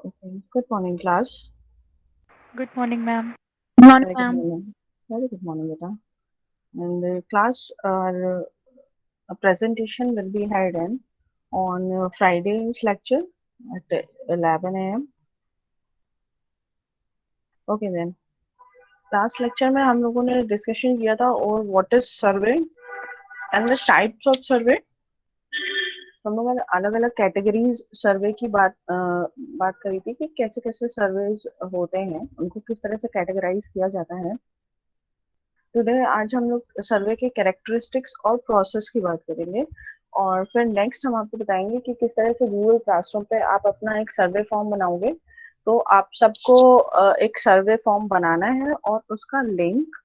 Okay. Good morning, class. Good morning, ma'am. Morning, Very good ma'am. morning. Very good morning, beta. And the class, a presentation will be held in on Friday's lecture at 11 a.m. Okay, then. Last lecture में हम लोगों ने discussion किया था और what is survey and the types of सर्वे। हम लोगों ने अलग अलग कैटेगरीज सर्वे की बात करी थी कि कैसे कैसे सर्वेज होते हैं, उनको किस तरह से कैटेगराइज किया जाता है। टुडे आज हम लोग सर्वे के कैरेक्टरिस्टिक्स और प्रोसेस की बात करेंगे और फिर नेक्स्ट हम आपको बताएंगे कि किस तरह से गूगल क्लासरूम पे आप अपना एक सर्वे फॉर्म बनाओगे। तो आप सबको एक सर्वे फॉर्म बनाना है और उसका लिंक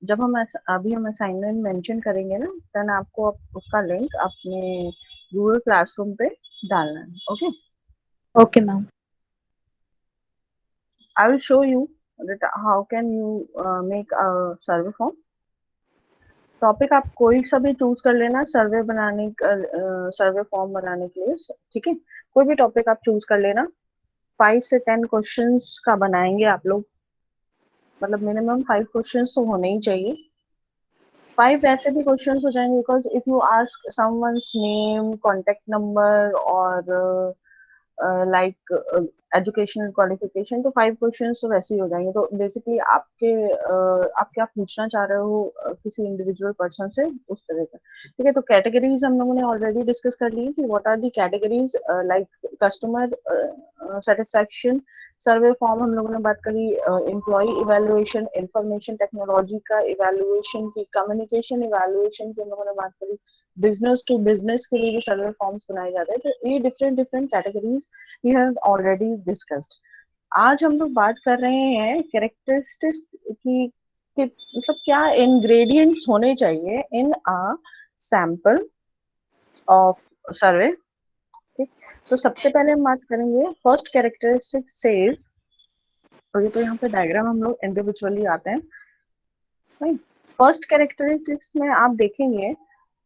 जब अभी हम असाइनमेंट मेंशन करेंगे ना, देन आपको उसका लिंक अपने गूगल क्लासरूम पे डालना है। Okay, Okay, ma'am. I will show you that how can you make a survey form। Topic आप कोई सा भी चूज कर लेना सर्वे बनाने सर्वे फॉर्म बनाने के लिए, ठीक है। कोई भी टॉपिक आप चूज कर लेना। 5 से 10 क्वेश्चंस का बनाएंगे आप लोग, मतलब मिनिमम 5 क्वेश्चंस तो होने ही चाहिए। 5 ऐसे भी क्वेश्चंस हो जाएंगे because if you ask someone's name, contact number और लाइक एजुकेशनल क्वालिफिकेशन, तो 5 क्वेश्चंस तो वैसे ही हो जाएंगे। तो बेसिकली आप क्या पूछना चाह रहे हो किसी इंडिविजुअल पर्सन से, उस तरह का। ठीक है, तो कैटेगरीज हम लोगों ने ऑलरेडी डिस्कस कर ली कि what are the categories. Like customer satisfaction survey form हम लोगों ने बात करी, एम्प्लॉय इवैल्यूएशन, इंफॉर्मेशन टेक्नोलॉजी का इवैल्यूएशन की, कम्युनिकेशन इवैल्यूएशन की हम लोगों ने बात करी, बिजनेस टू बिजनेस के लिए भी सर्वे फॉर्म्स बनाए जाते हैं। तो ये different different categories we have already discussed. आज हम लोग बात कर रहे हैं कैरेक्टरिस्टिक्स की कि मतलब क्या इंग्रेडिएंट्स होने चाहिए इन अ सैंपल ऑफ सर्वे। ठीक, तो सबसे पहले हम बात करेंगे फर्स्ट कैरेक्टरिस्टिक सेज। और ये तो यहाँ पे डायग्राम हम लोग इंडिविजुअली आते हैं। फर्स्ट कैरेक्टरिस्टिक्स में आप देखेंगे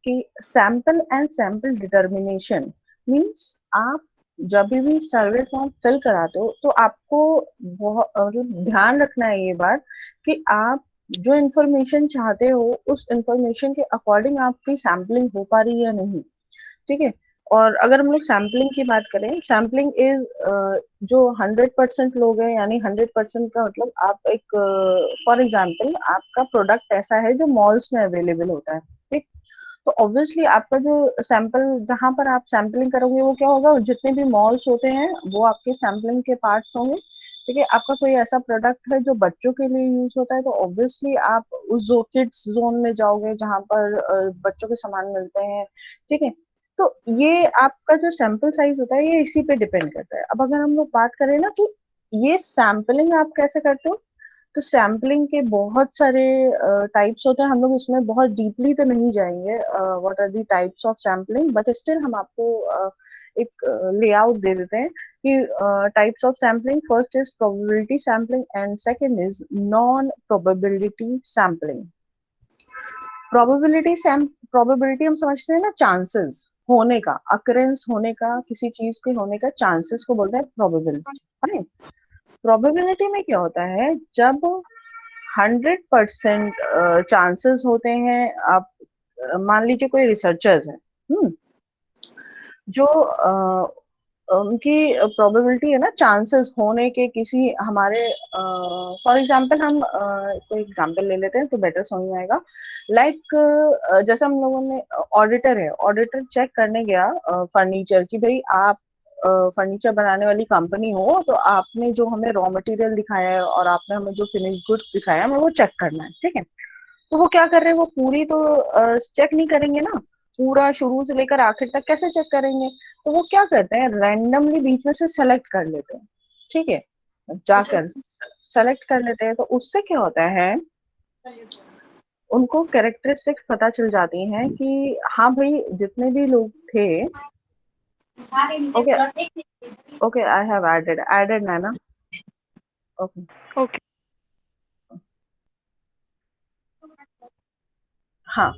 कि sample and sample determination means आप जब भी सर्वे फॉर्म फिल कराते हो तो आपको बहुत ध्यान रखना है ये बात कि आप जो इंफॉर्मेशन चाहते हो उस इंफॉर्मेशन के अकॉर्डिंग आपकी सैम्पलिंग हो पा रही है या नहीं। ठीक है, और अगर हम लोग सैम्पलिंग की बात करें, सैम्पलिंग इज जो 100% लोग हैं, यानी 100% का मतलब आप एक फॉर एग्जांपल आपका प्रोडक्ट ऐसा है जो मॉल्स में अवेलेबल होता है। ठीक, तो ऑब्वियसली आपका जो सैंपल जहां पर आप सैम्पलिंग करोगे वो क्या होगा, जितने भी मॉल्स होते हैं वो आपके सैम्पलिंग के पार्ट्स होंगे। ठीक है, आपका कोई ऐसा प्रोडक्ट है जो बच्चों के लिए यूज होता है तो ऑब्वियसली आप उस जो किड्स जोन में जाओगे जहां पर बच्चों के सामान मिलते हैं। ठीक है, तो ये आपका जो सैंपल साइज होता है ये इसी पे डिपेंड करता है। अब अगर हम लोग बात करें ना कि ये सैम्पलिंग आप कैसे करते हो, तो सैम्पलिंग के बहुत सारे टाइप्स होते हैं। हम लोग इसमें बहुत डीपली तो नहीं जाएंगे what are the types of sampling, but still हम आपको एक लेआउट दे देते हैं कि types of sampling. First is probability sampling and second is non probability sampling. Probability हम समझते हैं ना, चांसेस होने का, अकरेंस होने का, किसी चीज के होने का चांसेस को बोलते हैं प्रोबेबिलिटी। प्रोबेबिलिटी में क्या होता है, जब 100% चांसेस होते हैं, आप मान लीजिए कोई रिसर्चर्स है, जो उनकी प्रोबेबिलिटी है ना चांसेस होने के किसी हमारे, फॉर एग्जांपल हम कोई एग्जांपल ले लेते हैं तो बेटर समझ में आएगा। लाइक जैसे हम लोगों ने ऑडिटर है, ऑडिटर चेक करने गया फर्नीचर की, भाई आप फर्नीचर बनाने वाली कंपनी हो तो आपने जो हमें रॉ मटेरियल दिखाया है और आपने हमें जो फिनिश गुड्स दिखाया है हमें वो चेक करना है। ठीक है, तो वो क्या कर रहे हैं, वो पूरी तो चेक नहीं करेंगे ना, पूरा शुरू से लेकर आखिर तक कैसे चेक करेंगे। तो वो क्या करते हैं, रैंडमली बीच में से सेलेक्ट कर लेते हैं। ठीक है, जाकर सेलेक्ट कर लेते हैं, तो उससे क्या होता है, उनको कैरेक्टरिस्टिक्स पता चल जाती हैं कि हाँ भाई जितने भी लोग थे। Okay, okay, I have added Naina. Okay, Okay. हाँ,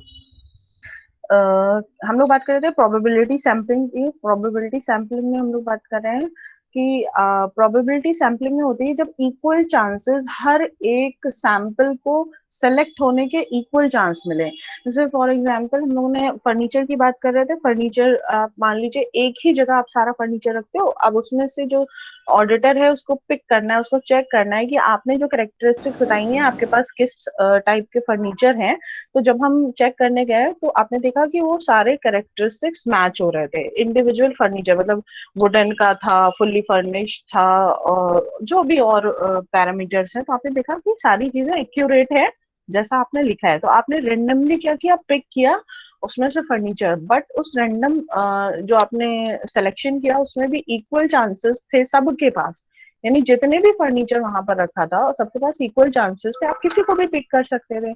हम लोग बात कर रहे थे प्रोबेबिलिटी सैम्पलिंग की। प्रोबेबिलिटी सैम्पलिंग में हम लोग बात कर रहे हैं कि प्रोबेबिलिटी सैम्पलिंग में होती है जब इक्वल चांसेस हर एक सैंपल को सेलेक्ट होने के इक्वल चांस मिले। जैसे फॉर एग्जांपल हम लोगों ने फर्नीचर की बात कर रहे थे, फर्नीचर आप मान लीजिए एक ही जगह आप सारा फर्नीचर रखते हो, अब उसमें से जो ऑडिटर है उसको पिक करना है, उसको चेक करना है कि आपने जो कैरेक्टरिस्टिक्स बताई हैं आपके पास किस टाइप के फर्नीचर हैं। तो जब हम चेक करने गए तो आपने देखा कि वो सारे कैरेक्टरिस्टिक्स मैच हो रहे थे। इंडिविजुअल फर्नीचर मतलब वुडन का था, फुल्ली फर्निश्ड था, और जो भी और पैरामीटर्स हैं, तो आपने देखा कि सारी चीजें एक्यूरेट है जैसा आपने लिखा है। तो आपने रेंडमली क्या किया, पिक किया उसमें से फर्नीचर, बट उस रैंडम जो आपने सिलेक्शन किया उसमें भी इक्वल चांसेस थे सबके पास, यानी जितने भी फर्नीचर वहां पर रखा था सबके पास इक्वल चांसेस थे, आप किसी को भी पिक कर सकते थे।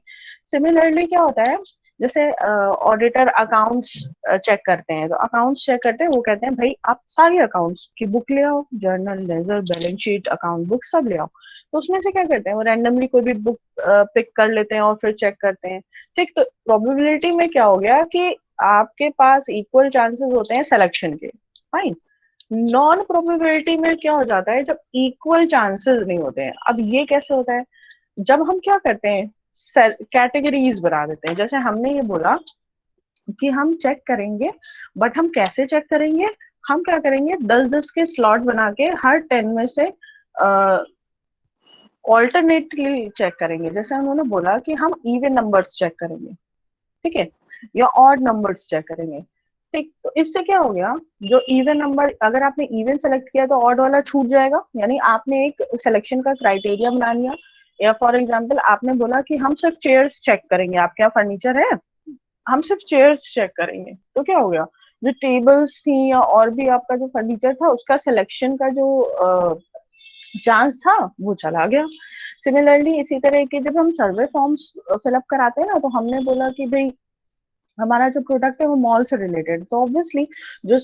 सिमिलरली क्या होता है, जैसे ऑडिटर अकाउंट्स चेक करते हैं, तो अकाउंट्स चेक करते हैं, वो कहते हैं भाई आप सारी अकाउंट्स की बुक ले आओ, journal, ledger, balance sheet, account book सब ले आओ। तो उसमें से क्या करते हैं, वो रैंडमली कोई भी बुक पिक कर लेते हैं और फिर चेक करते हैं। ठीक, तो प्रोबेबिलिटी में क्या हो गया कि आपके पास इक्वल चांसेस होते हैं सिलेक्शन के, फाइन। नॉन प्रोबेबिलिटी में क्या हो जाता है, जब इक्वल चांसेस नहीं होते हैं। अब ये कैसे होता है, जब हम क्या करते हैं, कैटेगरीज बना देते हैं। जैसे हमने ये बोला कि हम चेक करेंगे, बट हम कैसे चेक करेंगे, हम क्या करेंगे, 10-10 के स्लॉट बना के हर 10 में से ऑल्टरनेटली चेक करेंगे। जैसे उन्होंने बोला कि हम इवन नंबर्स चेक करेंगे, ठीक है, या ऑड नंबर्स चेक करेंगे। ठीक, तो इससे क्या हो गया, जो इवन नंबर, अगर आपने इवन सेलेक्ट किया तो ऑड वाला छूट जाएगा, यानी आपने एक सिलेक्शन का क्राइटेरिया बना लिया। या फॉर एग्जांपल आपने बोला कि हम सिर्फ चेयर्स चेक करेंगे, आपके यहाँ फर्नीचर है, हम सिर्फ चेयर्स चेक करेंगे, तो क्या हो गया, जो टेबल्स थी या और भी आपका जो फर्नीचर था उसका सिलेक्शन का जो चांस था वो चला गया। सिमिलरली इसी तरह के जब हम सर्वे फॉर्म्स फिलअप कराते हैं ना, तो हमने बोला कि भाई हमारा जो प्रोडक्ट है वो मॉल से रिलेटेड, तो ऑब्वियसली जो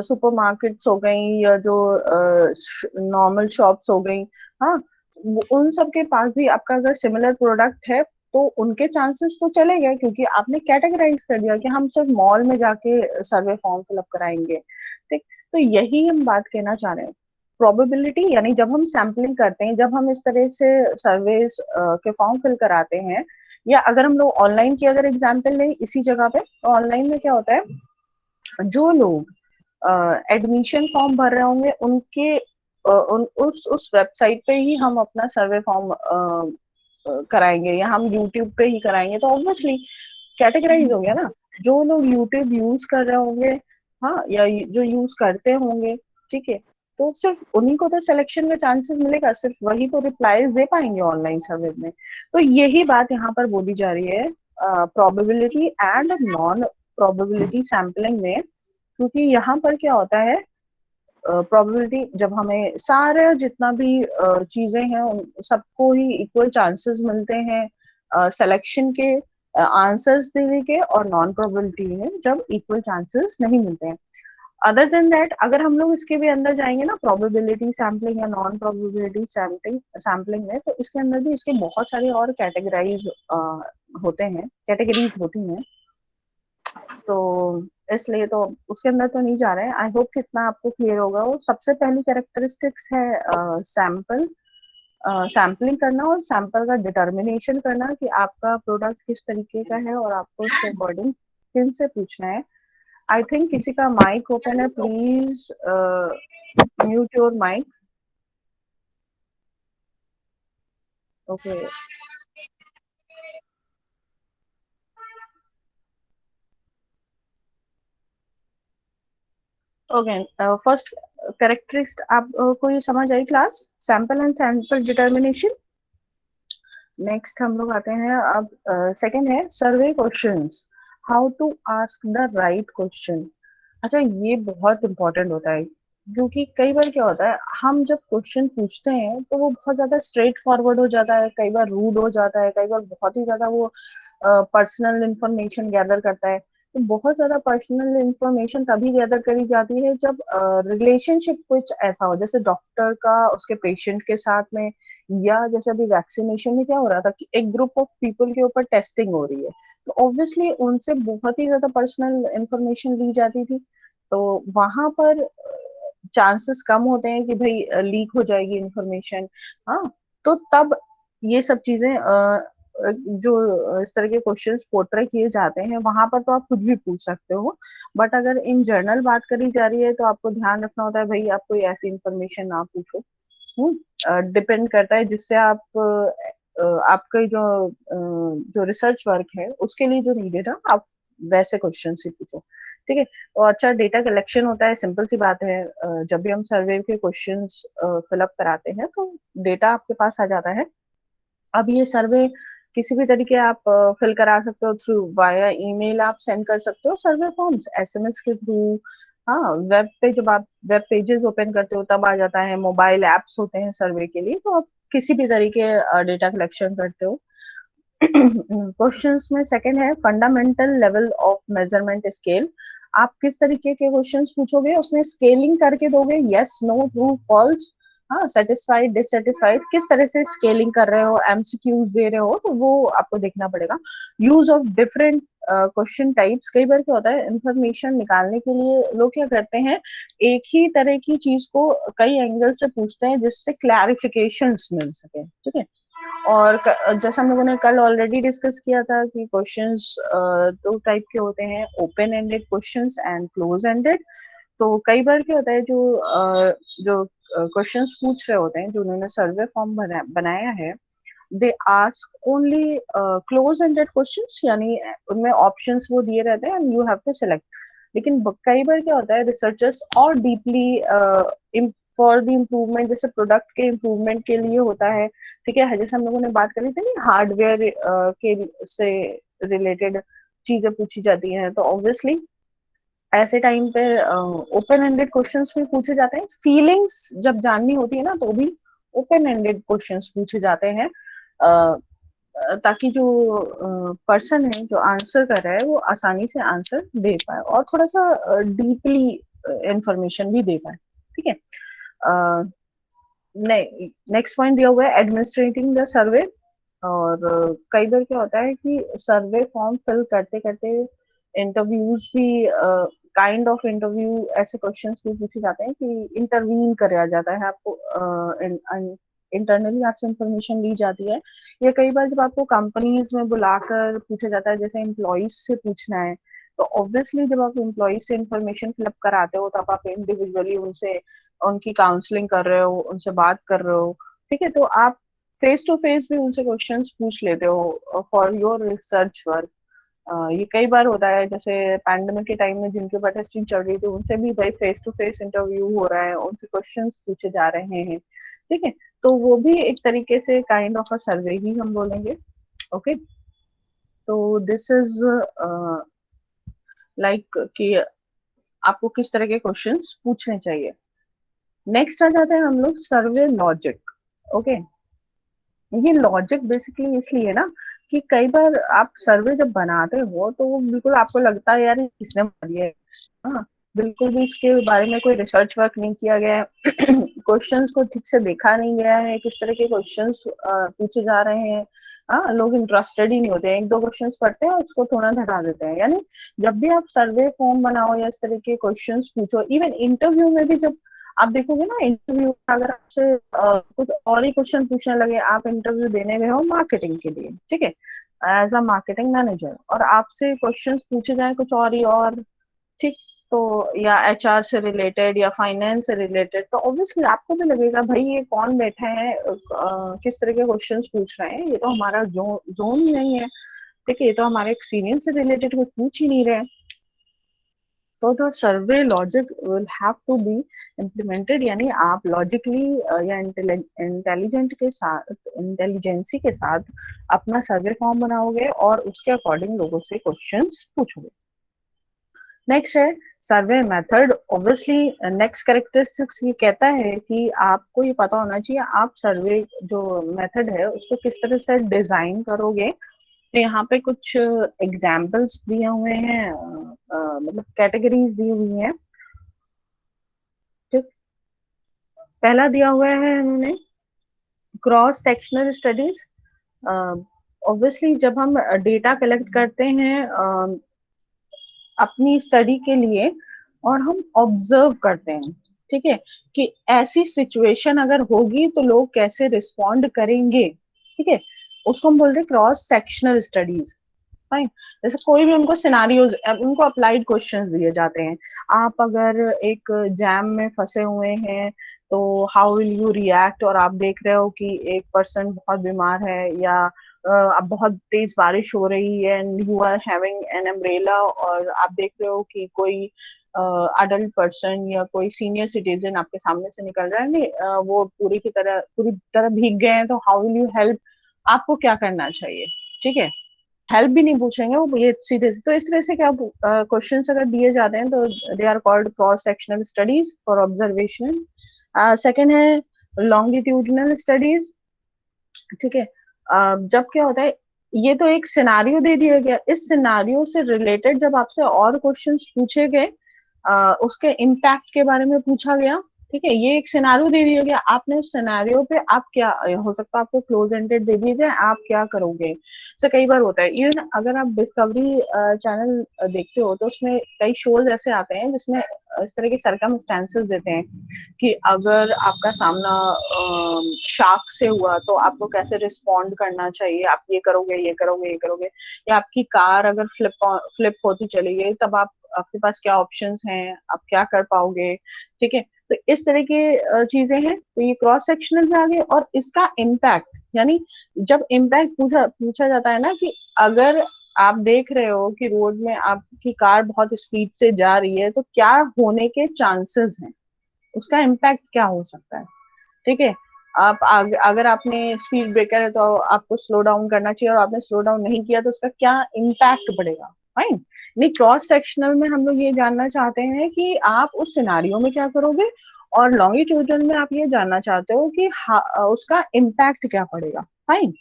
सुपरमार्केट्स हो गई या जो नॉर्मल शॉप्स हो गई, हाँ, उन सब के पास भी आपका अगर सिमिलर प्रोडक्ट है तो उनके चांसेस तो चले गए, क्योंकि आपने कैटेगराइज कर दिया कि हम सिर्फ मॉल में जाके सर्वे फॉर्म फिलअप कराएंगे। ठीक, तो यही हम बात कहना चाह रहे हैं। प्रोबेबिलिटी यानी जब हम सैम्पलिंग करते हैं, जब हम इस तरह से सर्वेस के फॉर्म फिल कराते हैं, या अगर हम लोग ऑनलाइन की अगर एग्जाम्पल लें इसी जगह पे, तो ऑनलाइन में क्या होता है, जो लोग एडमिशन फॉर्म भर रहे होंगे उनके उस वेबसाइट पे ही हम अपना सर्वे फॉर्म कराएंगे, या हम यूट्यूब पे ही कराएंगे, तो ऑब्वियसली कैटेगराइज हो गया ना। जो लोग यूट्यूब यूज कर रहे होंगे, हाँ, या जो यूज करते होंगे, ठीक है, तो सिर्फ उन्हीं को तो सिलेक्शन में चांसेस मिलेगा, सिर्फ वही तो रिप्लाईज दे पाएंगे ऑनलाइन सर्वे में। तो यही बात यहाँ पर बोली जा रही है probability and non probability sampling में। क्योंकि यहाँ पर क्या होता है, प्रोबेबिलिटी जब हमें सारे जितना भी चीजें हैं उन सबको ही इक्वल चांसेस मिलते हैं सिलेक्शन के, आंसर्स देने के, और नॉन प्रोबेबिलिटी में जब इक्वल चांसेस नहीं मिलते हैं। अदर देन दैट अगर हम लोग इसके भी अंदर जाएंगे ना, प्रोबेबिलिटी सैम्पलिंग या नॉन प्रोबेबिलिटी सैम्पलिंग सैम्पलिंग में, तो इसके अंदर भी इसके बहुत सारे और कैटेगराइज होते हैं, कैटेगरीज होती हैं। तो इसलिए तो उसके अंदर तो नहीं जा रहे हैं। आई होप कि इतना आपको क्लियर होगा। वो सबसे पहली कैरेक्टरिस्टिक्स है सैंपल सैम्पलिंग करना और सैंपल का डिटर्मिनेशन करना कि आपका प्रोडक्ट किस तरीके का है और आपको उसके अकॉर्डिंग किन से पूछना है। आई थिंक किसी का माइक ओपन है, please mute your mic. Okay, okay, first characteristic आप को ये समझ आई class, sample and sample determination. Next हम लोग आते हैं अब, सेकंड है survey questions, how to ask the right question. अच्छा, ये बहुत इंपॉर्टेंट होता है, क्योंकि कई बार क्या होता है, हम जब क्वेश्चन पूछते हैं तो वो बहुत ज्यादा स्ट्रेट फॉरवर्ड हो जाता है, कई बार रूड हो जाता है, कई बार बहुत ही ज्यादा वो पर्सनल इंफॉर्मेशन गैदर करता है। तो बहुत ज्यादा पर्सनल इंफॉर्मेशन तभी गैदर करी जाती है जब रिलेशनशिप कुछ ऐसा हो, जैसे डॉक्टर का उसके पेशेंट के साथ में, या जैसे अभी वैक्सीनेशन में क्या हो रहा था कि एक ग्रुप ऑफ पीपल के ऊपर टेस्टिंग हो रही है, तो ऑब्वियसली उनसे बहुत ही ज्यादा पर्सनल इंफॉर्मेशन ली जाती थी। तो वहां पर चांसेस कम होते हैं कि भाई लीक हो जाएगी इंफॉर्मेशन। हाँ, तो तब ये सब चीजें जो इस तरह के क्वेश्चंस पोर्ट्रे किए जाते हैं वहां पर तो आप कुछ भी पूछ सकते हो। बट अगर इन जनरल बात करी जा रही है तो आपको ध्यान रखना होता है भाई आप कोई ऐसी इंफॉर्मेशन ना पूछो। डिपेंड करता है जिससे आप आपके जो रिसर्च वर्क है उसके लिए जो नीडेड है आप वैसे क्वेश्चन ही पूछो। ठीक है। और अच्छा डेटा कलेक्शन होता है, सिंपल सी बात है। जब भी हम सर्वे के क्वेश्चंस फिलअप कराते हैं तो डेटा आपके पास आ जाता है। अब ये सर्वे किसी भी तरीके आप फिल करा सकते हो, थ्रू वाया ईमेल आप सेंड कर सकते हो सर्वे फॉर्म्स, एसएमएस के थ्रू। हाँ, वेब पे जब आप वेब पेजेस ओपन करते हो तब आ जाता है, मोबाइल एप्स होते हैं सर्वे के लिए, तो आप किसी भी तरीके डेटा कलेक्शन करते हो। क्वेश्चंस में सेकंड है fundamental level of measurement scale. आप किस तरीके के क्वेश्चंस पूछोगे, उसमें स्केलिंग करके दोगे, यस नो ट्रू फॉल्स, हाँ सेटिस्फाइड डिससेटिस्फाइड, किस तरह से स्केलिंग कर रहे हो, एमसीक्यूज दे रहे हो, तो वो आपको देखना पड़ेगा। Use of different question types. कई बार क्या होता है इंफॉर्मेशन निकालने के लिए लोग क्या करते हैं, एक ही तरह की चीज को कई एंगल से पूछते हैं जिससे क्लैरिफिकेशंस मिल सके। ठीक है। और जैसा हम लोगों ने कल ऑलरेडी डिस्कस किया था कि क्वेश्चंस दो टाइप के होते हैं, open ended questions and close ended. तो कई बार क्या होता है जो क्वेश्चंस पूछ रहे होते हैं, जो उन्होंने सर्वे फॉर्म बनाया है, they ask only close ended questions, यानी उनमें ऑप्शंस वो दिए रहते हैं and you have to select. लेकिन कई बार क्या होता है रिसर्चर्स और डीपली फॉर द इम्प्रूवमेंट, जैसे प्रोडक्ट के इम्प्रूवमेंट के लिए होता है। ठीक है, जैसे हम लोगों ने बात करी थी ना हार्डवेयर के से रिलेटेड चीजें पूछी जाती हैं, तो ऑब्वियसली ऐसे टाइम पे ओपन एंडेड क्वेश्चंस भी पूछे जाते हैं। फीलिंग्स जब जाननी होती है ना तो भी ओपन एंडेड क्वेश्चंस पूछे जाते हैं, ताकि जो पर्सन है जो आंसर कर रहा है वो आसानी से आंसर दे पाए और थोड़ा सा डीपली इंफॉर्मेशन भी दे पाए। ठीक है। नेक्स्ट पॉइंट दिया हुआ है एडमिनिस्ट्रेटिंग द सर्वे। और कई बार क्या होता है कि सर्वे फॉर्म फिल करते करते इंटरव्यूज भी, काइंड ऑफ इंटरव्यू, ऐसे क्वेश्चंस भी पूछे जाते हैं कि इंटरवीन कराया जाता है आपको, इंटरनली आपसे इंफॉर्मेशन ली जाती है। या कई बार जब आपको कंपनीज में बुलाकर पूछा जाता है, जैसे एम्प्लॉइज से पूछना है, तो ऑब्वियसली जब आप एम्प्लॉइज से इंफॉर्मेशन फिलअप कराते हो तब आप इंडिविजुअली उनसे उनकी काउंसलिंग कर रहे हो, उनसे बात कर रहे हो। ठीक है, तो आप फेस टू फेस भी उनसे क्वेश्चंस पूछ लेते हो फॉर योर रिसर्च वर्क। ये कई बार होता है, जैसे पैंडेमिक के टाइम में जिनके ऊपर टेस्टिंग चल रही थी उनसे भी भाई फेस टू फेस इंटरव्यू हो रहा है, उनसे क्वेश्चंस पूछे जा रहे हैं। ठीक है, तो वो भी एक तरीके से काइंड ऑफ अ सर्वे ही हम बोलेंगे। ओके, तो दिस इज लाइक कि आपको किस तरह के क्वेश्चंस पूछने चाहिए। नेक्स्ट आ जाते हैं हम लोग सर्वे लॉजिक। ओके, ये लॉजिक बेसिकली इसलिए ना कि कई बार आप सर्वे जब बनाते हो तो वो बिल्कुल आपको लगता है यार ये किसने बना दिया है। हाँ, बिल्कुल भी इसके बारे में कोई रिसर्च वर्क नहीं किया गया है। क्वेश्चंस को ठीक से देखा नहीं गया है, किस तरह के क्वेश्चंस पूछे जा रहे हैं। हाँ, लोग इंटरेस्टेड ही नहीं होते हैं, एक दो क्वेश्चंस पढ़ते हैं और उसको थोड़ा हटा देते हैं। यानी जब भी आप सर्वे फॉर्म बनाओ या इस तरह के क्वेश्चंस पूछो, इवन इंटरव्यू में भी जब आप देखोगे ना, इंटरव्यू अगर आपसे कुछ और ही क्वेश्चन पूछने लगे, आप इंटरव्यू देने गए हो मार्केटिंग के लिए, ठीक है, एज अ मार्केटिंग मैनेजर, और आपसे क्वेश्चंस पूछे जाए कुछ और ही और, ठीक, तो या एचआर से रिलेटेड या फाइनेंस से रिलेटेड, तो ऑब्वियसली आपको भी लगेगा भाई ये कौन बैठे हैं, किस तरह के क्वेश्चंस पूछ रहे हैं, ये तो हमारा जोन ही नहीं है। ठीक है, ये तो हमारे एक्सपीरियंस से रिलेटेड कुछ पूछ ही नहीं रहे। तो the survey logic will have to be implemented, यानी आप लॉजिकली या इंटेलिजेंट के साथ, इंटेलिजेंसी के साथ अपना सर्वे फॉर्म बनाओगे और उसके अकॉर्डिंग लोगों से क्वेश्चंस पूछोगे। नेक्स्ट है survey method. Obviously next characteristics ये कहता है कि आपको ये पता होना चाहिए आप सर्वे जो मेथड है उसको किस तरह से डिजाइन करोगे। तो यहाँ पे कुछ एग्जाम्पल्स दिए हुए हैं, मतलब कैटेगरीज दी हुई हैं। ठीक, पहला दिया हुआ है उन्होंने क्रॉस सेक्शनल स्टडीज। ऑब्वियसली जब हम डेटा कलेक्ट करते हैं अपनी स्टडी के लिए और हम ऑब्जर्व करते हैं, ठीक है, कि ऐसी सिचुएशन अगर होगी तो लोग कैसे रिस्पॉन्ड करेंगे, ठीक है, उसको हम बोलते हैं क्रॉस सेक्शनल स्टडीज। फाइन। जैसे कोई भी उनको सिनारियोज, उनको अप्लाइड क्वेश्चंस दिए जाते हैं। आप अगर एक जैम में फंसे हुए हैं तो हाउ विल यू रिएक्ट, और आप देख रहे हो कि एक पर्सन बहुत बीमार है, या अब बहुत तेज बारिश हो रही है and you are having an umbrella, और आप देख रहे हो कि कोई अडल्ट पर्सन या कोई सीनियर सिटीजन आपके सामने से निकल रहा है, नहीं वो पूरी तरह भीग गए हैं, तो हाउ विल यू हेल्प, आपको क्या करना चाहिए, ठीक है। हेल्प भी नहीं पूछेंगे वो, ये सीधे से। तो इस तरह से क्या क्वेश्चंस अगर दिए जाते हैं तो they are called cross sectional studies for observation. Second है लॉन्गिट्यूडिनल स्टडीज, ठीक है। जब क्या होता है, ये तो एक सिनारियो दे दिया गया, इस सिनारियो से रिलेटेड जब आपसे और क्वेश्चंस पूछे गए, उसके इम्पैक्ट के बारे में पूछा गया, ठीक है, ये एक सिनारियो दे दिया गया, आपने उस सिनारियो पे आप क्या, हो सकता है आपको क्लोज एंडेड दे दिया जाए, आप क्या करोगे। तो कई बार होता है, इवन अगर आप डिस्कवरी चैनल देखते हो तो उसमें कई शोज ऐसे आते हैं जिसमें इस तरह के सरकमस्टेंसेस देते हैं कि अगर आपका सामना शार्क से हुआ तो आपको कैसे रिस्पॉन्ड करना चाहिए, आप ये करोगे, ये करोगे, ये करोगे, या आपकी कार अगर फ्लिप होती चली गई तब आप, आपके पास क्या ऑप्शंस हैं, आप क्या कर पाओगे, ठीक है। तो इस तरह की चीजें हैं, तो ये क्रॉस सेक्शनल में आ गए। और इसका इम्पैक्ट, यानी जब इम्पैक्ट पूछा पूछा जाता है ना, कि अगर आप देख रहे हो कि रोड में आपकी कार बहुत स्पीड से जा रही है तो क्या होने के चांसेस हैं, उसका इम्पैक्ट क्या हो सकता है, ठीक है। अगर आपने स्पीड ब्रेकर है तो आपको स्लो डाउन करना चाहिए, और आपने स्लो डाउन नहीं किया तो उसका क्या इम्पैक्ट पड़ेगा। फाइन। नहीं, क्रॉस सेक्शनल में हम लोग ये जानना चाहते हैं कि आप उस सिनारियो में क्या करोगे, और लॉन्गिट्यूडनल में आप ये जानना चाहते हो कि उसका इम्पैक्ट क्या पड़ेगा। फाइन।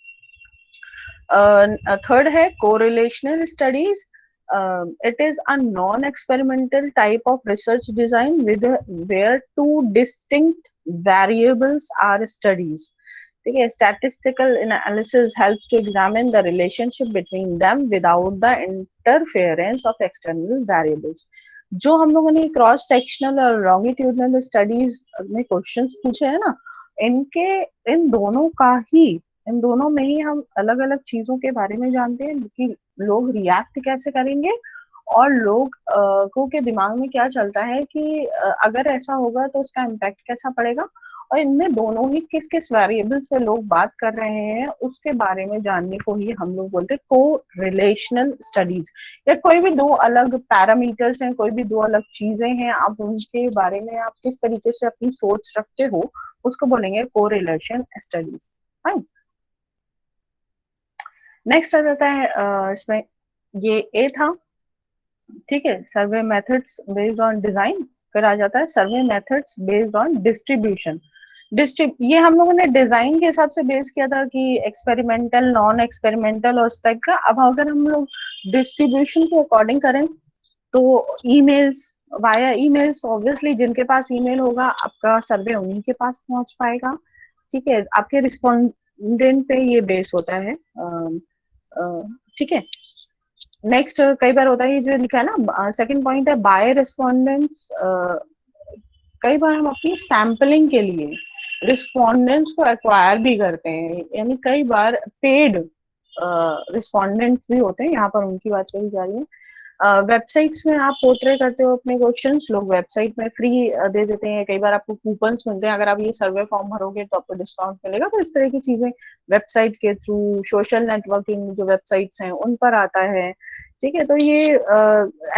थर्ड है correlational studies. It is a non-experimental type of research design where two distinct variables are studies. ठीक है, statistical analysis helps to examine the relationship between them without the interference of external variables. जो हम लोगों ने cross sectional और longitudinal studies में questions पूछे हैं ना, इनके इन दोनों का ही इन दोनों में ही हम अलग अलग चीजों के बारे में जानते हैं कि लोग रिएक्ट कैसे करेंगे, और लोग को के दिमाग में क्या चलता है कि अगर ऐसा होगा तो उसका इम्पैक्ट कैसा पड़ेगा। और इनमें दोनों ही किस किस वेरिएबल्स पे लोग बात कर रहे हैं उसके बारे में जानने को ही हम लोग बोलते हैं को रिलेशनल स्टडीज। या कोई भी दो अलग पैरामीटर्स हैं, कोई भी दो अलग चीजें हैं, आप उनके बारे में आप किस तरीके से अपनी सोच रखते हो, उसको बोलेंगे को रिलेशन स्टडीज। नेक्स्ट आ जाता है इसमें, ये ए था, ठीक है, सर्वे मेथड्स बेस्ड ऑन डिजाइन। फिर आ जाता है सर्वे मेथड्स बेस्ड ऑन डिस्ट्रीब्यूशन। ये हम लोगों ने डिजाइन के हिसाब से बेस किया था कि एक्सपेरिमेंटल, नॉन एक्सपेरिमेंटल और उस टाइप का। अब अगर हम लोग डिस्ट्रीब्यूशन के अकॉर्डिंग करें तो ईमेल्स, वाया ईमेल्स, ऑब्वियसली जिनके पास ईमेल होगा आपका सर्वे उन्हीं के पास पहुंच पाएगा, ठीक है, आपके रिस्पोंडेंट पे ये बेस होता है, ठीक है। नेक्स्ट कई बार होता है, ये जो लिखा है ना सेकंड पॉइंट है बाय रिस्पोंडेंट्स। कई बार हम अपनी सैम्पलिंग के लिए रिस्पोंडेंट्स को एक्वायर भी करते हैं, यानी कई बार पेड रिस्पोंडेंट्स भी होते हैं, यहाँ पर उनकी बात कही जा रही है। वेबसाइट्स में आप पोर्ट्रे करते हो अपने क्वेश्चंस, लोग वेबसाइट में फ्री दे देते हैं, कई बार आपको कूपन्स मिलते हैं, अगर आप ये सर्वे फॉर्म भरोगे तो आपको डिस्काउंट मिलेगा। तो इस तरह की चीजें वेबसाइट के थ्रू, सोशल नेटवर्किंग जो वेबसाइट्स हैं उन पर आता है, ठीक है। तो ये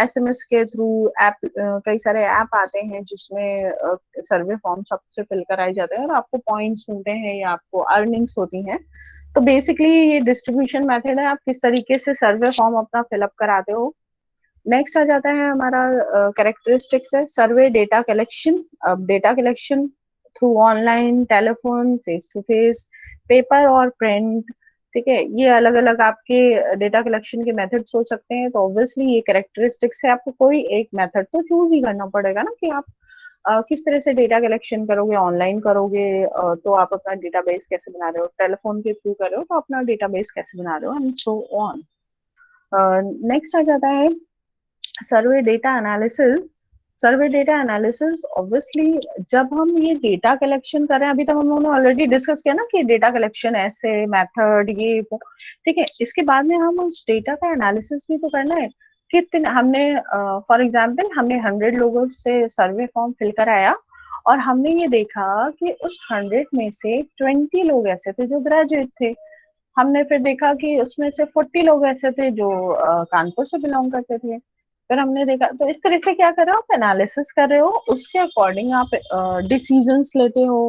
एसएमएस के थ्रू ऐप, कई सारे ऐप आते हैं जिसमें सर्वे फॉर्म सबसे फिल कराए जाते हैं और आपको पॉइंट्स मिलते हैं या आपको अर्निंग्स होती हैं। तो बेसिकली ये डिस्ट्रीब्यूशन मेथड है, आप किस तरीके से सर्वे फॉर्म अपना फिलअप कराते हो। नेक्स्ट आ जाता है हमारा कैरेक्टरिस्टिक्स है सर्वे डेटा कलेक्शन। अब data collection through online, telephone, face to face, paper और प्रिंट, ठीक है, ये अलग अलग आपके डेटा कलेक्शन के मेथड्स हो सकते हैं। तो ऑब्वियसली ये कैरेक्टरिस्टिक्स है, आपको कोई एक मेथड तो चूज ही करना पड़ेगा ना, कि आप किस तरह से डेटा कलेक्शन करोगे, ऑनलाइन करोगे तो आप अपना डेटाबेस कैसे बना रहे हो, टेलीफोन के थ्रू कर रहे हो तो अपना डेटाबेस कैसे बना रहे हो, एंड सो ऑन। नेक्स्ट आ जाता है survey data analysis. Survey data analysis obviously जब हम ये डेटा कलेक्शन कर रहे हैं, अभी तक हम लोगों ने ऑलरेडी डिस्कस किया ना कि डेटा कलेक्शन ऐसे मेथड ये वो, ठीक है। इसके बाद में हम उस डेटा का एनालिसिस भी तो करना है। कितने हमने फॉर एग्जांपल हमने 100 लोगों से सर्वे फॉर्म फिल कराया और हमने ये देखा कि उस 100 में से 20 लोग ऐसे थे जो ग्रेजुएट थे। हमने फिर देखा कि उसमें से 40 लोग ऐसे थे जो कानपुर से बिलोंग करते थे। फिर हमने देखा, तो इस तरह से क्या कर रहे हो आप, एनालिसिस कर रहे हो, उसके अकॉर्डिंग आप डिसीजंस लेते हो।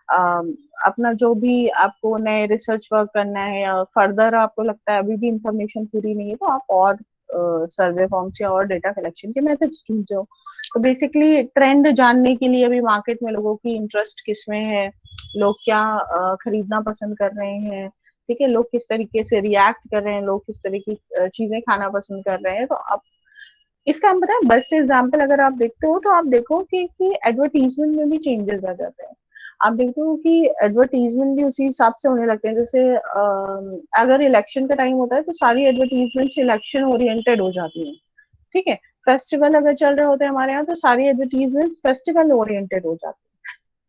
अपना जो भी आपको नए रिसर्च वर्क करना है या फर्दर आपको लगता है अभी भी इंफॉर्मेशन पूरी नहीं है, तो आप और सर्वे फॉर्म से और डेटा कलेक्शन के मेथड्स ढूंढते हो। तो बेसिकली ट्रेंड जानने के लिए अभी मार्केट में लोगों की इंटरेस्ट किस में है, लोग क्या खरीदना पसंद कर रहे हैं, ठीक है, लोग किस तरीके से रिएक्ट कर रहे हैं, लोग किस तरह की चीजें खाना पसंद कर रहे हैं। तो आप इसका हम बताएं बेस्ट एग्जांपल अगर आप देखते हो तो आप देखो कि एडवर्टीजमेंट में भी चेंजेस आ जाते हैं। आप देखते हो कि एडवर्टीजमेंट भी उसी हिसाब से होने लगते हैं। जैसे अगर इलेक्शन का टाइम होता है तो सारी एडवर्टीजमेंट इलेक्शन ओरिएंटेड हो जाती है, ठीक है। फेस्टिवल अगर चल रहे होते हैं हमारे यहाँ तो सारी एडवर्टीजमेंट फेस्टिवल ओरिएंटेड हो जाती है।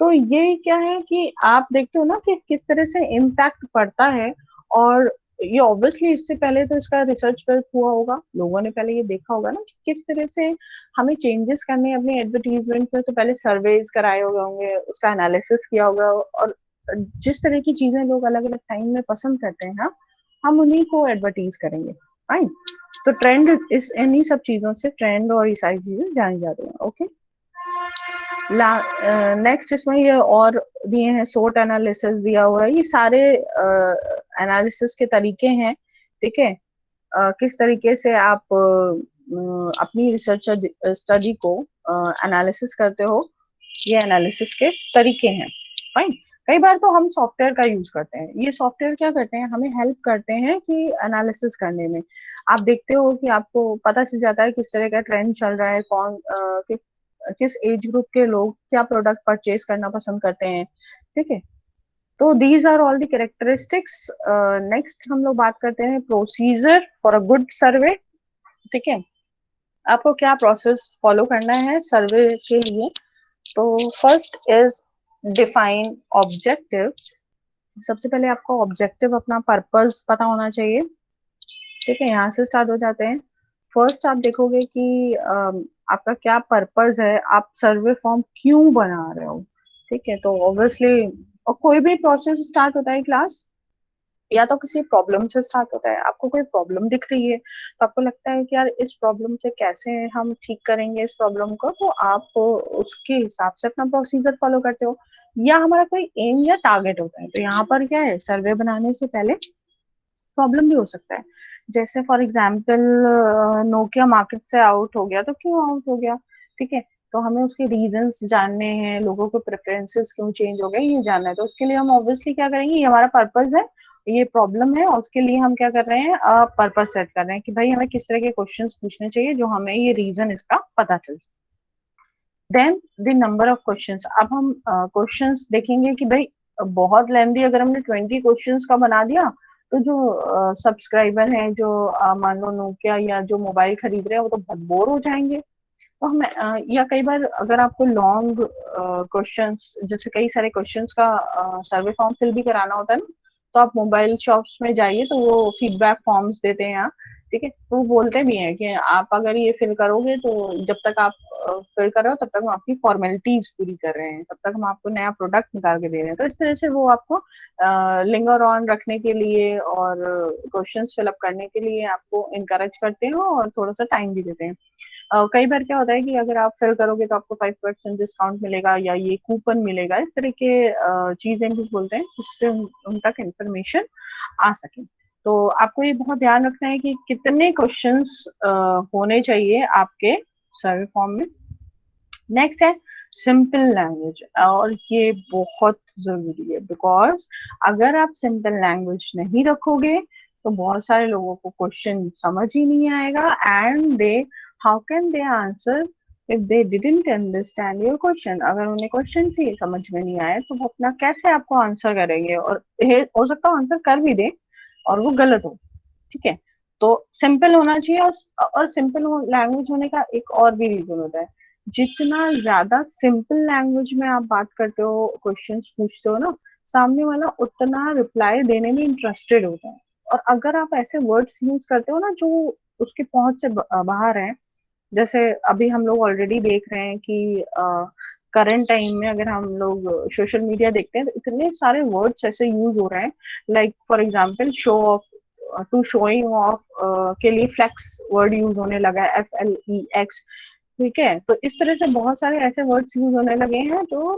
तो ये क्या है कि आप देखते हो ना कि किस तरह से इम्पैक्ट पड़ता है। और ये ऑब्वियसली इससे पहले तो इसका रिसर्च वर्क हुआ होगा, लोगों ने पहले ये देखा होगा ना कि किस तरह से हमें चेंजेस करने हैं अपने एडवर्टीजमेंट में। तो पहले सर्वेज कराए हुए होंगे, उसका एनालिसिस किया होगा, और जिस तरह की चीजें लोग अलग अलग टाइम में पसंद करते हैं हम उन्हीं को एडवर्टीज करेंगे, राइट। तो ट्रेंड इस इन्हीं सब चीजों से ट्रेंड और ये सारी चीजें जानी जाती हैं। ओके, नेक्स्ट इसमें ये और दिए हैं, सोट एनालिसिस दिया हुआ है। ये सारे एनालिसिस के तरीके हैं, ठीक है। किस तरीके से आप अपनी रिसर्च स्टडी को एनालिसिस करते हो, ये एनालिसिस के तरीके हैं, फाइन। कई बार तो हम सॉफ्टवेयर का यूज करते हैं। ये सॉफ्टवेयर क्या करते हैं, हमें हेल्प करते हैं कि एनालिसिस करने में। आप देखते हो कि आपको पता चल जाता है किस तरह का ट्रेंड चल रहा है, किस एज ग्रुप के लोग क्या प्रोडक्ट परचेज करना पसंद करते हैं, ठीक है। तो these are all the characteristics. Next हम लोग बात करते हैं procedure for a good survey, ठीक है। आपको क्या प्रोसेस फॉलो करना है सर्वे के लिए। तो फर्स्ट इज डिफाइन ऑब्जेक्टिव। सबसे पहले आपको ऑब्जेक्टिव अपना पर्पस पता होना चाहिए, ठीक है। यहाँ से स्टार्ट हो जाते हैं। फर्स्ट आप देखोगे कि आपका क्या पर्पस है, आप सर्वे फॉर्म क्यों बना रहे हो, ठीक है। तो ऑब्वियसली और कोई भी प्रोसेस स्टार्ट होता है क्लास या तो किसी प्रॉब्लम से स्टार्ट होता है। आपको कोई प्रॉब्लम दिख रही है तो आपको लगता है कि यार इस प्रॉब्लम से कैसे हम ठीक करेंगे इस प्रॉब्लम को, तो आप उसके हिसाब से अपना प्रोसीजर फॉलो करते हो। या हमारा कोई एम या टारगेट होता है, तो यहाँ पर क्या है, सर्वे बनाने से पहले प्रॉब्लम भी हो सकता है। जैसे फॉर एग्जाम्पल नोकिया मार्केट से आउट हो गया, तो क्यों आउट हो गया, ठीक है। तो हमें उसके रीजंस जानने हैं, लोगों के प्रेफरेंसेस क्यों चेंज हो गए ये जानना है। तो उसके लिए हम ऑब्वियसली क्या करेंगे, ये हमारा पर्पस है, ये प्रॉब्लम है, और उसके लिए हम क्या कर रहे हैं, पर्पस सेट कर रहे हैं कि भाई हमें किस तरह के क्वेश्चंस पूछने चाहिए जो हमें ये रीजन इसका पता चल जाए। Then the number of questions. अब हम क्वेश्चंस देखेंगे कि भाई बहुत लेंदी अगर हमने 20 क्वेश्चंस का बना दिया तो जो सब्सक्राइबर हैं, जो मान लो नोकिया या जो मोबाइल खरीद रहे हैं, वो तो बहुत बोर हो जाएंगे। तो हमें या कई बार अगर आपको लॉन्ग क्वेश्चंस, जैसे कई सारे क्वेश्चंस का सर्वे फॉर्म फिल भी कराना होता है ना, तो आप मोबाइल शॉप्स में जाइए तो वो फीडबैक फॉर्म्स देते हैं यहाँ, ठीक है। तो वो बोलते भी हैं कि आप अगर ये फिल करोगे तो जब तक आप फिल कर रहे हो तब तक हम आपकी फॉर्मेलिटीज पूरी कर रहे हैं, तब तक हम आपको नया प्रोडक्ट निकाल के दे रहे हैं। तो इस तरह से वो आपको लिंगर ऑन रखने के लिए और क्वेश्चंस फिलअप करने के लिए आपको इनकरेज करते हैं और थोड़ा सा टाइम भी देते हैं। कई बार क्या होता है कि अगर आप फिल करोगे तो आपको 5% डिस्काउंट मिलेगा या ये कूपन मिलेगा, इस तरह के चीजें भी बोलते हैं जिससे उन तक इंफॉर्मेशन आ सके। तो आपको ये बहुत ध्यान रखना है कि कितने क्वेश्चंस होने चाहिए आपके सर्वे फॉर्म में। नेक्स्ट है सिंपल लैंग्वेज, और ये बहुत जरूरी है बिकॉज अगर आप सिंपल लैंग्वेज नहीं रखोगे तो बहुत सारे लोगों को क्वेश्चन समझ ही नहीं आएगा, and they how can they answer if they didn't understand your question. अगर उन्हें क्वेश्चन ही समझ में नहीं आए तो वो अपना कैसे आपको आंसर करेंगे, और हो सकता है आंसर कर भी दे और वो गलत हो, ठीक है। तो सिंपल होना चाहिए, और सिंपल लैंग्वेज होने का एक और भी रीजन होता है जितना ज्यादा सिंपल लैंग्वेज में आप बात करते हो, क्वेश्चंस पूछते हो ना, सामने वाला उतना रिप्लाई देने में इंटरेस्टेड होता है। और अगर आप ऐसे वर्ड्स यूज करते हो ना जो उसकी पहुंच से बाहर है, जैसे अभी हम लोग ऑलरेडी देख रहे हैं कि करंट टाइम में अगर हम लोग सोशल मीडिया देखते हैं तो इतने सारे वर्ड्स ऐसे यूज हो रहे हैं, like for example show off, to showing off के लिए फ्लेक्स वर्ड यूज होने लगा है, FLEX। ठीक है, तो इस तरह से बहुत सारे ऐसे वर्ड्स यूज होने लगे हैं जो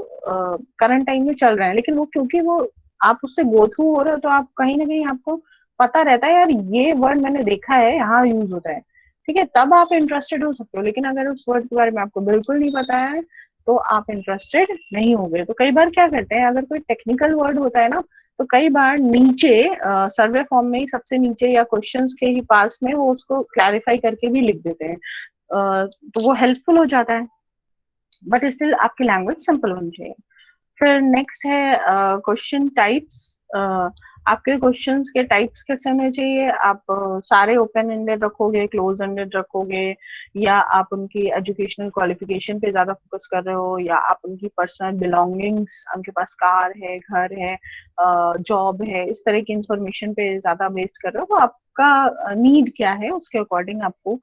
करंट टाइम में चल रहे हैं, लेकिन वो क्योंकि वो आप उससे गो थ्रू हो रहे हो तो आप कहीं ना कहीं आपको पता रहता है यार ये वर्ड मैंने देखा है यहाँ यूज होता है। ठीक है, तब आप इंटरेस्टेड हो सकते हो, लेकिन अगर उस वर्ड के बारे में आपको बिल्कुल नहीं पता है तो आप इंटरेस्टेड नहीं होंगे। तो कई बार क्या करते हैं, अगर कोई टेक्निकल वर्ड होता है ना, तो कई बार नीचे सर्वे फॉर्म में ही सबसे नीचे या क्वेश्चंस के ही पास में वो उसको क्लैरिफाई करके भी लिख देते हैं। तो वो हेल्पफुल हो जाता है, बट स्टिल आपकी लैंग्वेज सिंपल होनी चाहिए। फिर नेक्स्ट है क्वेश्चन टाइप्स। आपके क्वेश्चंस के टाइप्स कैसे होने चाहिए, आप सारे ओपन एंडेड रखोगे, क्लोज एंडेड रखोगे, या आप उनकी एजुकेशनल क्वालिफिकेशन पे ज्यादा फोकस कर रहे हो, या आप उनकी पर्सनल बिलोंगिंग्स, उनके पास कार है, घर है, जॉब है, इस तरह की इंफॉर्मेशन पे ज्यादा बेस कर रहे हो। तो आपका नीड क्या है उसके अकॉर्डिंग आपको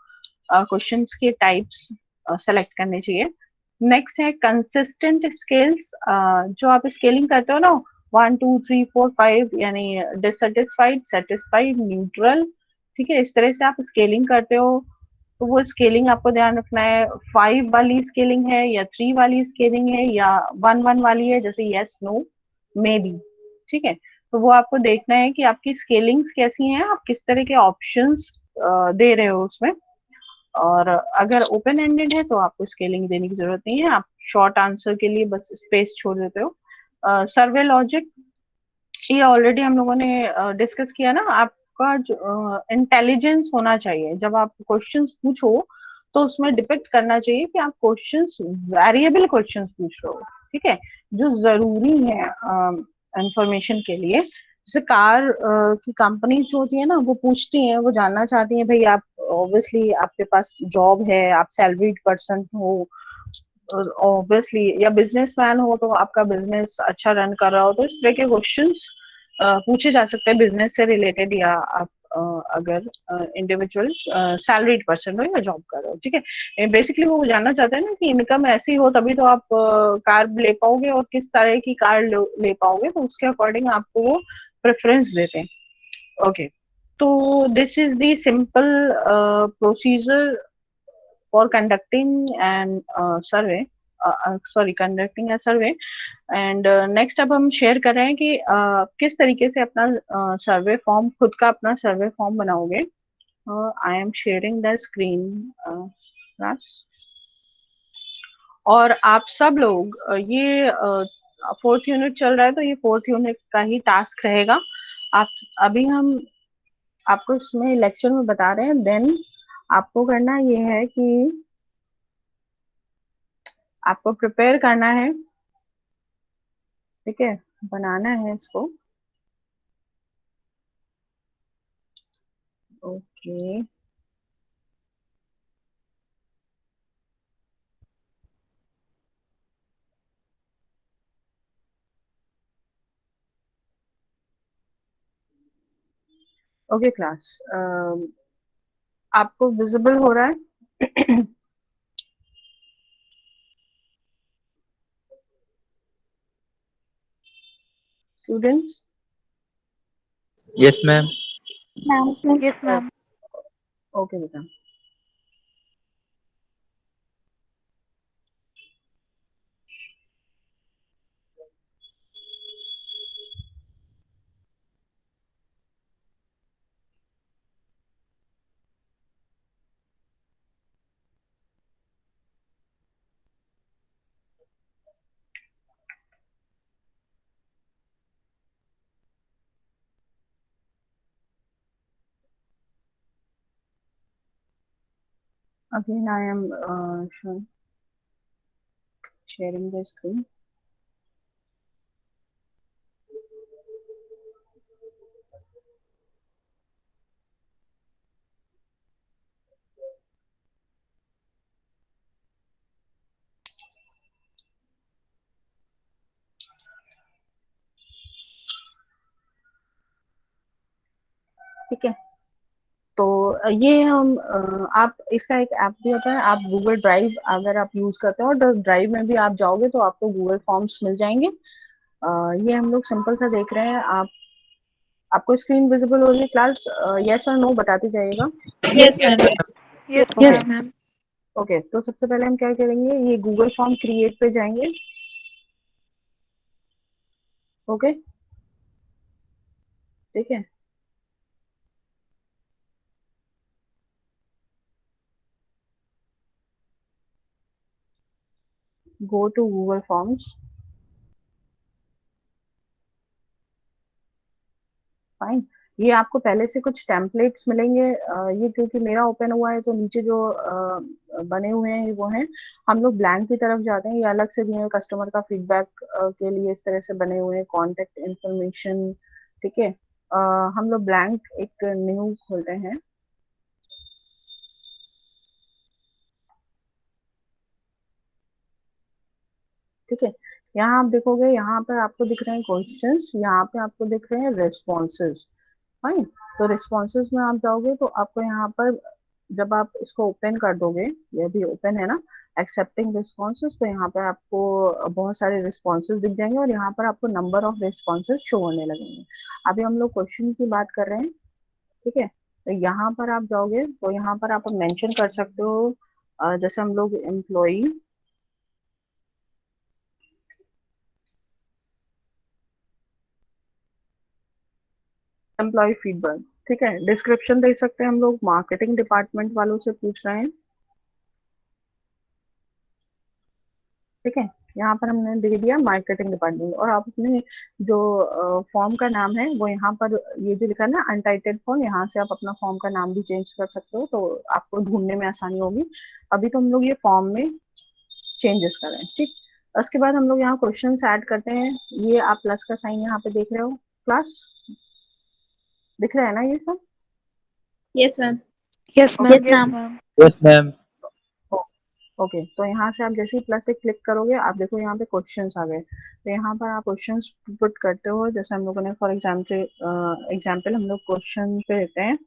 क्वेश्चंस के टाइप्स सेलेक्ट करने चाहिए। नेक्स्ट है कंसिस्टेंट स्केल्स। जो आप स्केलिंग करते हो ना, 1 2 3 4 5, यानी डिससेटिस्फाइड, सेटिस्फाइड, न्यूट्रल। ठीक है, इस तरह से आप स्केलिंग करते हो, तो वो स्केलिंग आपको ध्यान रखना है, 5 वाली स्केलिंग है या 3 वाली स्केलिंग है या 1 1 वाली है, जैसे यस नो मे बी। ठीक है, तो वो आपको देखना है कि आपकी स्केलिंग्स कैसी हैं, आप किस तरह के ऑप्शंस दे रहे हो उसमें। और अगर ओपन एंडेड है तो आपको स्केलिंग देने की जरूरत नहीं है, आप शॉर्ट आंसर के लिए बस स्पेस छोड़ देते हो। सर्वे लॉजिक, ये ऑलरेडी हम लोगों ने डिस्कस किया ना, आपका जो इंटेलिजेंस होना चाहिए जब आप क्वेश्चंस पूछो, तो उसमें डिपेक्ट करना चाहिए कि आप क्वेश्चंस, वेरिएबल क्वेश्चंस पूछ रहे हो। ठीक है, जो जरूरी है इंफॉर्मेशन के लिए। जैसे कार की कंपनीज जो होती है ना, वो पूछती हैं, वो जानना चाहती हैं भाई आप ऑब्वियसली आपके पास जॉब है, आप सैलरीड पर्सन हो ऑब्वियसली, या बिजनेसमैन हो तो आपका बिजनेस अच्छा रन कर रहा हो, तो इस तरह के क्वेश्चंस पूछे जा सकते हैं बिजनेस से रिलेटेड, या आप अगर इंडिविजुअल सैलरीड पर्सन हो या जॉब कर रहे हो। ठीक है, बेसिकली वो जानना चाहते हैं ना कि इनकम ऐसी हो तभी तो आप कार ले पाओगे, और किस तरह की कार ले पाओगे, तो उसके अकॉर्डिंग आपको वो प्रेफरेंस देते हैं। ओके, तो this is the simple procedure for conducting an survey, sorry, conducting a survey। And next अब हम शेयर कर रहे हैं कि किस तरीके से अपना सर्वे फॉर्म, खुद का अपना सर्वे फॉर्म बनाओगे। I am sharing the screen class, और आप सब लोग ये फोर्थ यूनिट चल रहा है, तो ये फोर्थ यूनिट का ही टास्क रहेगा। आप अभी हम आपको इसमें लेक्चर में बता रहे हैं, देन आपको करना ये है कि आपको प्रिपेयर करना है। ठीक है, बनाना है इसको। ओके, ओके क्लास, आपको विजिबल हो रहा है? Students? Yes, ma'am. Yes, ma'am. Okay बेटा। Again, I am sharing the screen. ठीक है। तो ये हम आप इसका एक ऐप भी होता है, आप गूगल ड्राइव अगर आप यूज करते हो तो ड्राइव में भी आप जाओगे तो आपको गूगल फॉर्म्स मिल जाएंगे। ये हम लोग सिंपल सा देख रहे हैं। आपको स्क्रीन विजिबल हो रही है क्लास? यस और नो बताते जाइएगा। Yes, ma'am. Yes, okay Yes, ma'am. ma'am. Okay, तो सबसे पहले हम क्या करेंगे, ये गूगल फॉर्म क्रिएट पे जाएंगे। ओके, ठीक है। Go to Google Forms. Fine. ये आपको पहले से कुछ टेम्पलेट्स मिलेंगे। ये क्योंकि मेरा ओपन हुआ है तो नीचे जो बने हुए हैं वो हैं। हम लोग ब्लैंक की तरफ जाते हैं, ये अलग से दिए हुए कस्टमर का फीडबैक के लिए इस तरह से बने हुए हैं, कॉन्टेक्ट इंफॉर्मेशन। ठीक है। हम लोग ब्लैंक एक न्यू खोलते हैं। ठीक है। यहाँ आप देखोगे, यहाँ पर आपको दिख रहे हैं क्वेश्चंस, यहाँ पे आपको दिख रहे हैं रेस्पॉन्सेज। फाइन। तो रिस्पॉन्सेज में आप जाओगे तो आपको यहाँ पर जब आप इसको ओपन कर दोगे, ये भी ओपन है ना, एक्सेप्टिंग रिस्पॉन्सेज, तो यहाँ पर आपको बहुत सारे रिस्पॉन्सेज दिख जाएंगे और यहाँ पर आपको नंबर ऑफ रिस्पॉन्सेज शो होने लगेंगे। अभी हम लोग क्वेश्चन की बात कर रहे हैं। ठीक है। तो यहाँ पर आप जाओगे तो यहाँ पर आप मेंशन कर सकते हो, जैसे हम लोग एम्प्लॉई एम्प्लॉय फीडबैक। ठीक है। डिस्क्रिप्शन दे सकते हैं हम लोग, मार्केटिंग डिपार्टमेंट वालों से पूछ रहे हैं। ठीक है। यहाँ पर हमने दे दिया मार्केटिंग डिपार्टमेंट, और आप अपने जो फॉर्म का नाम है वो यहाँ पर ये जो लिखा है ना अनटाइटल्ड फॉर्म, यहाँ से आप अपना फॉर्म का नाम भी चेंज कर सकते हो, तो आपको ढूंढने में आसानी होगी। अभी तो हम लोग ये फॉर्म में चेंजेस कर रहे हैं। ठीक। उसके बाद हम लोग यहाँ क्वेश्चन ऐड करते हैं। ये आप प्लस का साइन यहाँ पे देख रहे हो, क्लास दिख रहा है ना ये सब? Yes, ma'am. Yes, okay. ma'am. Yes, ma'am. Yes, ma'am. Okay, तो यहाँ से आप जैसे ही प्लस से क्लिक करोगे, आप देखो यहाँ पे क्वेश्चंस आ गए, तो यहाँ पर आप क्वेश्चंस पुट करते हो। जैसे हम लोगों ने फॉर एग्जाम्पल हम लोग क्वेश्चन पे लेते हैं।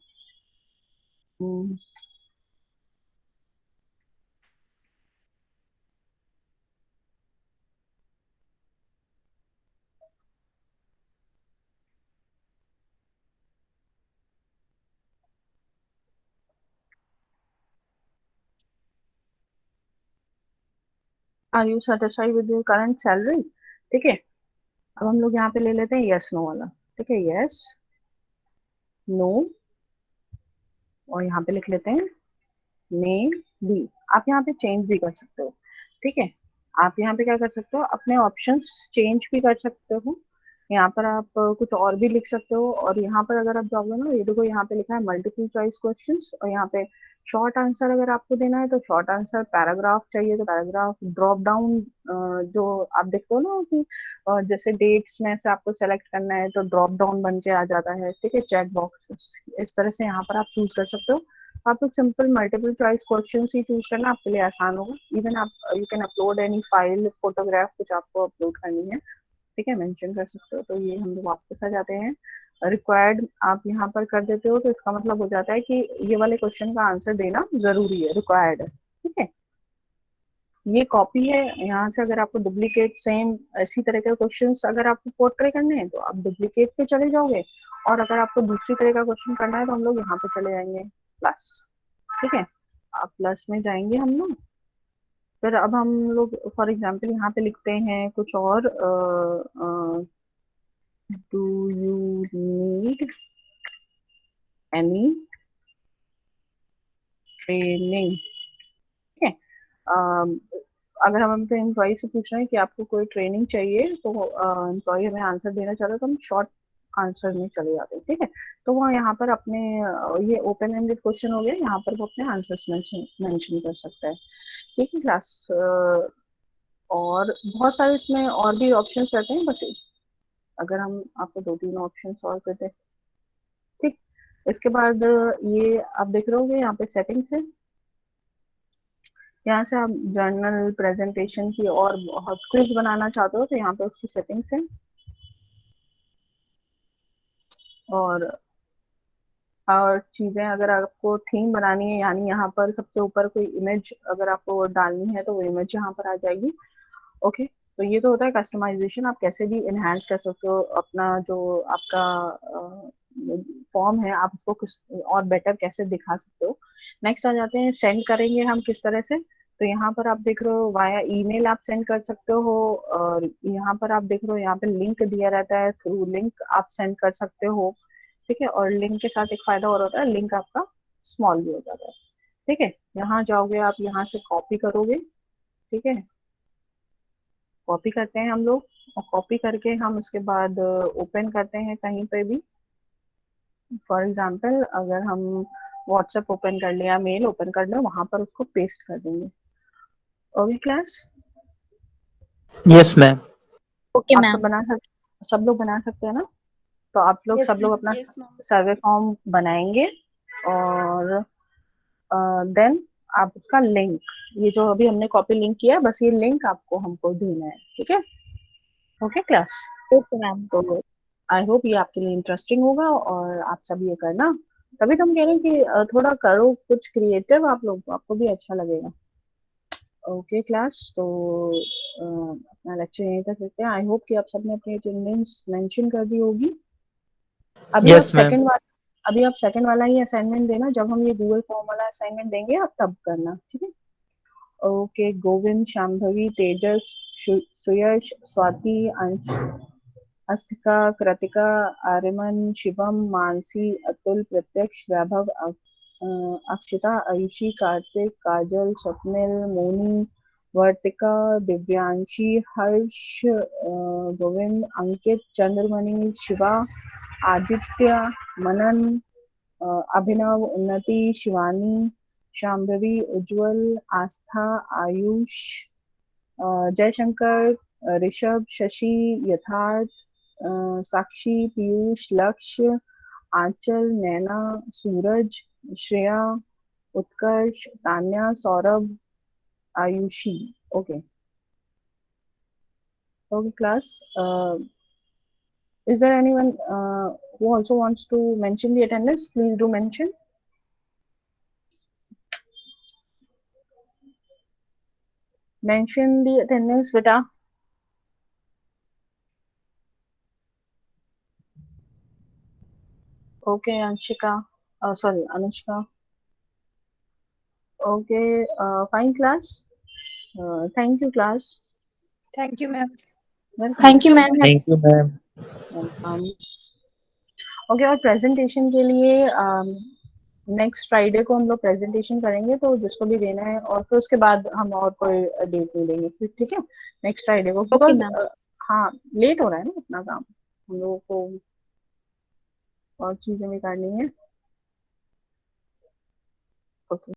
Are you satisfied with your current salary? ठीक है। अब हम लोग यहाँ पे ले लेते हैं यस नो वाला। ठीक है, यस नो, और यहाँ पे लिख लेते हैं मे बी। आप यहाँ पे चेंज भी कर सकते हो। ठीक है। आप यहाँ पे क्या कर सकते हो, अपने ऑप्शंस चेंज भी कर सकते हो। यहाँ पर आप कुछ और भी लिख सकते हो, और यहाँ पर अगर आप जाओगे ना, ये देखो यहाँ पे लिखा है मल्टीपल चॉइस क्वेश्चंस, और यहाँ पे शॉर्ट आंसर अगर आपको देना है तो शॉर्ट आंसर, पैराग्राफ चाहिए तो पैराग्राफ, ड्रॉप डाउन जो आप देखते हो ना कि जैसे डेट्स में से आपको सेलेक्ट करना है तो ड्रॉप डाउन बन के आ जाता है। ठीक है, चेक बॉक्स इस तरह से यहाँ पर आप चूज कर सकते हो। आप तो सिंपल मल्टीपल चॉइस क्वेश्चन ही चूज करना आपके लिए आसान होगा। इवन आप you can upload any file, photograph कुछ आपको अपलोड करनी है, ठीक है, मेंशन कर सकते हो। तो ये हम लोग वापस आ जाते हैं। रिक्वायर्ड आप यहाँ पर कर देते हो तो इसका मतलब हो जाता है कि ये वाले क्वेश्चन का आंसर देना जरूरी है, रिक्वायर्ड है। ठीक है। ये कॉपी है, यहाँ से अगर आपको डुप्लीकेट सेम इसी तरह के क्वेश्चंस अगर आपको पोर्ट्रे करने हैं तो आप डुप्लीकेट पे चले जाओगे, और अगर आपको दूसरी तरह का क्वेश्चन करना है तो हम लोग यहाँ पे चले जाएंगे प्लस। ठीक है। आप प्लस में जाएंगे हम लोग, फिर अब हम लोग फॉर एग्जांपल यहाँ पे लिखते हैं कुछ और, do you need any training? ठीक है। अगर हम अपने एम्प्लॉय से पूछ रहे हैं कि आपको कोई ट्रेनिंग चाहिए, तो एम्प्लॉय हमें आंसर देना चाह रहा है तो हम शॉर्ट आंसर में चले जाते हैं। ठीक है। तो वो यहाँ पर अपने ये ओपन एंडेड क्वेश्चन हो गया, यहाँ पर वो अपने आंसर्स मेंशन कर सकता है। ठीक है क्लास। और बहुत सारे इसमें और भी ऑप्शंस रहते हैं, बस अगर हम आपको दो तीन ऑप्शंस और देते हैं। ठीक। इसके बाद ये आप देख रहे होगे यहाँ पे सेटिंग्स है, यहाँ से आप जर्नल प्रेजेंटेशन की और बहुत क्विज बनाना चाहते हो तो यहाँ पे उसकी सेटिंग्स है। और और चीजें अगर आपको थीम बनानी है, यानी यहाँ पर सबसे ऊपर कोई इमेज अगर आपको डालनी है तो वो इमेज यहाँ पर आ जाएगी। ओके, तो ये तो होता है कस्टमाइजेशन। आप कैसे भी इनहेंस कर सकते हो अपना जो आपका फॉर्म है, आप उसको कुछ और बेटर कैसे दिखा सकते हो। नेक्स्ट आ जाते हैं, सेंड करेंगे हम किस तरह से। तो यहाँ पर आप देख रहे हो वाया ईमेल आप सेंड कर सकते हो, और यहाँ पर आप देख रहे हो यहाँ पे लिंक दिया रहता है, थ्रू लिंक आप सेंड कर सकते हो। ठीक है, और लिंक के साथ एक फायदा और होता है, लिंक आपका स्मॉल भी हो जाता है। ठीक है, यहाँ जाओगे आप, यहाँ से कॉपी करोगे। ठीक है, कॉपी करते हैं हम लोग, और कॉपी करके हम उसके बाद ओपन करते हैं कहीं पे भी। फॉर एग्जाम्पल अगर हम व्हाट्सएप ओपन कर लिया, मेल ओपन कर लिया, वहां पर उसको पेस्ट कर देंगे। Okay class, Yes, ma'am. Okay, आप सब ma'am. बना सकते, सब लोग बना सकते हैं ना? तो आप लोग Yes, सब लोग ma'am. अपना Yes, ma'am. सर्वे फॉर्म बनाएंगे, और देन आप उसका लिंक, ये जो अभी हमने कॉपी लिंक किया है, बस ये लिंक आपको हमको देना है। ठीक है, ओके क्लास। Okay, ma'am. तो आई होप ये आपके लिए इंटरेस्टिंग होगा, और आप सब ये करना। तभी तो हम कह रहे हैं कि थोड़ा करो कुछ क्रिएटिव, आप लोग, आपको भी अच्छा लगेगा। ओके क्लास, तो अपना लेक्चर यहीं तक रखते हैं। आई होप कि आप सबने अपनी अटेंडेंस मेंशन कर दी होगी। अभी आप Yes, ma'am. सेकंड वाला अभी आप सेकंड वाला ही असाइनमेंट देना, जब हम ये गूगल फॉर्म वाला असाइनमेंट देंगे आप तब करना। ठीक है, ओके। गोविंद, शांभवी, तेजस, सुयश, स्वाति, अंश, अस्तिका, कृतिका, आर्यमन, शिवम, मानसी, अतुल, प्रत्यक्ष, वैभव, अक्षिता, आयुषी, कार्तिक, काजल, स्वप्निल, मोनी, वर्तिका, दिव्यांशी, हर्ष, गोविंद, अंकित, चंद्रमणि, शिवा, आदित्य, मनन, अभिनव, उन्नति, शिवानी, शांभवी, उज्जवल, आस्था, आयुष, जयशंकर, ऋषभ, शशि, यथार्थ, Sakshi, Piyush, Lakshya, Aanchal, Naina, Suraj, Shreya, Utkarsh, Tanya, Saurabh, Ayushi. Okay, okay class. Is there anyone who also wants to mention the attendance? Please do mention. Mention the attendance, beta. Okay, Anshika. Sorry, Anushka. Okay, fine class. Thank you class. Thank you, ma'am. Welcome. Thank you, ma'am. Thank you, ma'am. Welcome. Okay, और presentation के लिए next Friday को हम लोग presentation करेंगे, तो जिसको भी देना है, और फिर उसके बाद हम और कोई डेट नहीं देंगे फिर। ठीक है, नेक्स्ट फ्राइडे को, Okay, बिकॉज ma'am. हाँ लेट हो रहा है ना अपना काम, हम लोगों को और चीजें भी करनी है। ओके।